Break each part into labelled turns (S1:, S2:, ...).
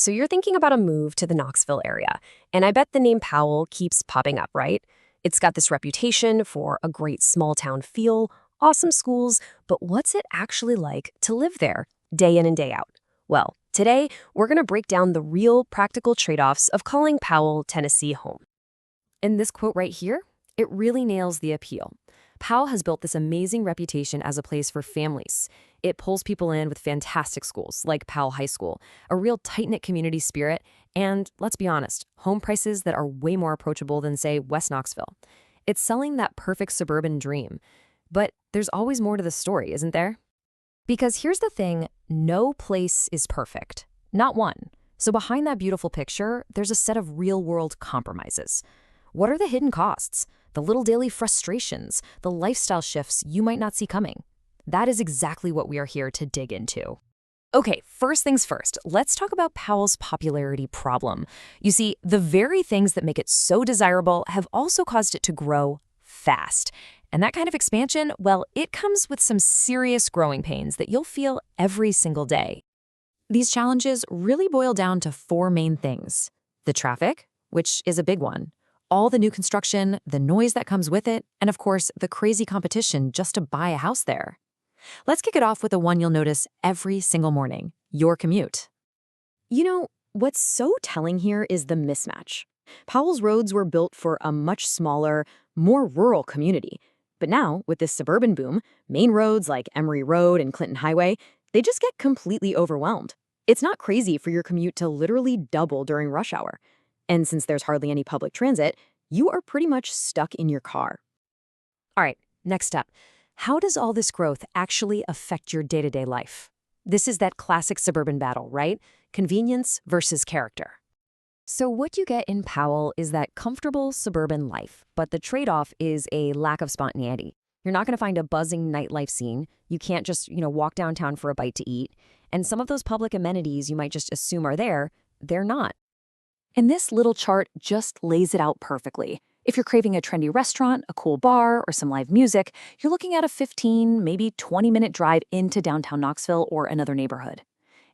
S1: So you're thinking about a move to the Knoxville area, and I bet the name Powell keeps popping up, right? It's got this reputation for a great small town feel, awesome schools, but what's it actually like to live there, day in and day out? Well, today we're going to break down the real practical trade-offs of calling Powell, Tennessee home. In this quote right here, it really nails the appeal. Powell has built this amazing reputation as a place for families. It pulls people in with fantastic schools like Powell High School, a real tight-knit community spirit, and, let's be honest, home prices that are way more approachable than, say, West Knoxville. It's selling that perfect suburban dream. But there's always more to the story, isn't there? Because here's the thing, no place is perfect. Not one. So behind that beautiful picture, there's a set of real-world compromises. What are the hidden costs? The little daily frustrations, the lifestyle shifts you might not see coming? That is exactly what we are here to dig into. Okay, first things first, let's talk about Powell's popularity problem. You see, the very things that make it so desirable have also caused it to grow fast. And that kind of expansion, well, it comes with some serious growing pains that you'll feel every single day. These challenges really boil down to four main things. The traffic, which is a big one. All the new construction, the noise that comes with it, and of course, the crazy competition just to buy a house there. Let's kick it off with the one you'll notice every single morning, your commute. You know, what's so telling here is the mismatch. Powell's roads were built for a much smaller, more rural community. But now, with this suburban boom, main roads like Emory Road and Clinton Highway, they just get completely overwhelmed. It's not crazy for your commute to literally double during rush hour. And since there's hardly any public transit, you are pretty much stuck in your car. All right, next step. How does all this growth actually affect your day-to-day life? This is that classic suburban battle, right? Convenience versus character. So what you get in Powell is that comfortable suburban life, but the trade-off is a lack of spontaneity. You're not going to find a buzzing nightlife scene. You can't just, walk downtown for a bite to eat. And some of those public amenities you might just assume are there, they're not. And this little chart just lays it out perfectly. If you're craving a trendy restaurant, a cool bar, or some live music, you're looking at a 15, maybe 20-minute drive into downtown Knoxville or another neighborhood.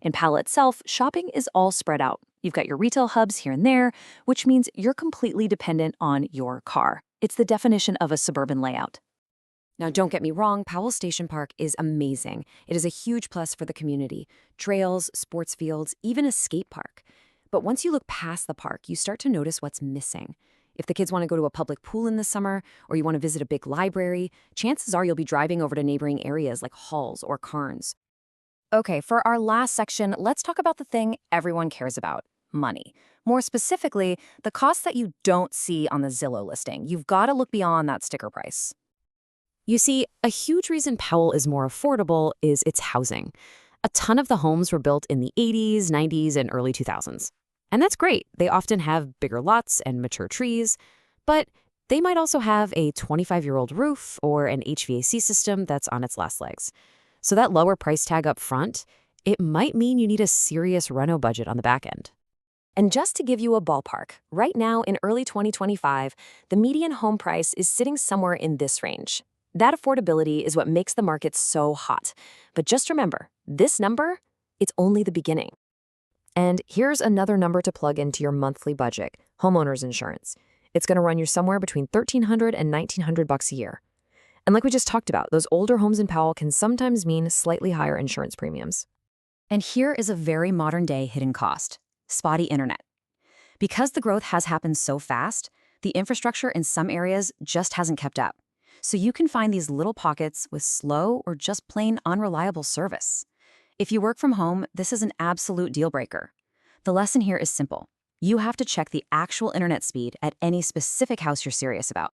S1: In Powell itself, shopping is all spread out. You've got your retail hubs here and there, which means you're completely dependent on your car. It's the definition of a suburban layout. Now, don't get me wrong, Powell Station Park is amazing. It is a huge plus for the community. Trails, sports fields, even a skate park. But once you look past the park, you start to notice what's missing. If the kids want to go to a public pool in the summer, or you want to visit a big library, chances are you'll be driving over to neighboring areas like Halls or Karns. Okay, for our last section, let's talk about the thing everyone cares about, money. More specifically, the costs that you don't see on the Zillow listing. You've got to look beyond that sticker price. You see, a huge reason Powell is more affordable is its housing. A ton of the homes were built in the 80s, 90s, and early 2000s. And that's great. They often have bigger lots and mature trees, but they might also have a 25-year-old roof or an HVAC system that's on its last legs. So that lower price tag up front, it might mean you need a serious reno budget on the back end. And just to give you a ballpark, right now in early 2025, the median home price is sitting somewhere in this range. That affordability is what makes the market so hot. But just remember, this number, it's only the beginning. And here's another number to plug into your monthly budget, homeowner's insurance. It's going to run you somewhere between $1,300 and $1,900 a year. And like we just talked about, those older homes in Powell can sometimes mean slightly higher insurance premiums. And here is a very modern-day hidden cost, spotty internet. Because the growth has happened so fast, the infrastructure in some areas just hasn't kept up. So you can find these little pockets with slow or just plain unreliable service. If you work from home, this is an absolute deal breaker. The lesson here is simple. You have to check the actual internet speed at any specific house you're serious about.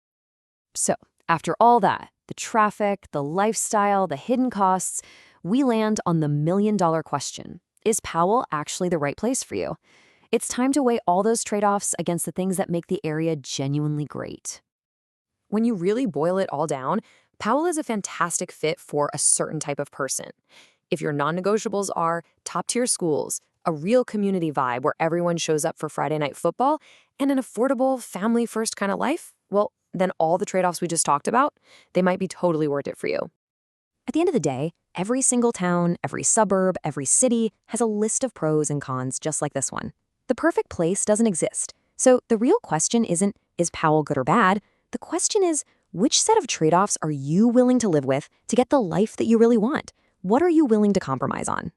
S1: So, after all that, the traffic, the lifestyle, the hidden costs, we land on the million-dollar question. Is Powell actually the right place for you? It's time to weigh all those trade-offs against the things that make the area genuinely great. When you really boil it all down, Powell is a fantastic fit for a certain type of person. If your non-negotiables are top-tier schools, a real community vibe where everyone shows up for Friday night football, and an affordable, family-first kind of life, well, then all the trade-offs we just talked about, they might be totally worth it for you.
S2: At the end of the day, every single town, every suburb, every city has a list of pros and cons just like this one. The perfect place doesn't exist. So the real question isn't, is Powell good or bad? The question is, which set of trade-offs are you willing to live with to get the life that you really want? What are you willing to compromise on?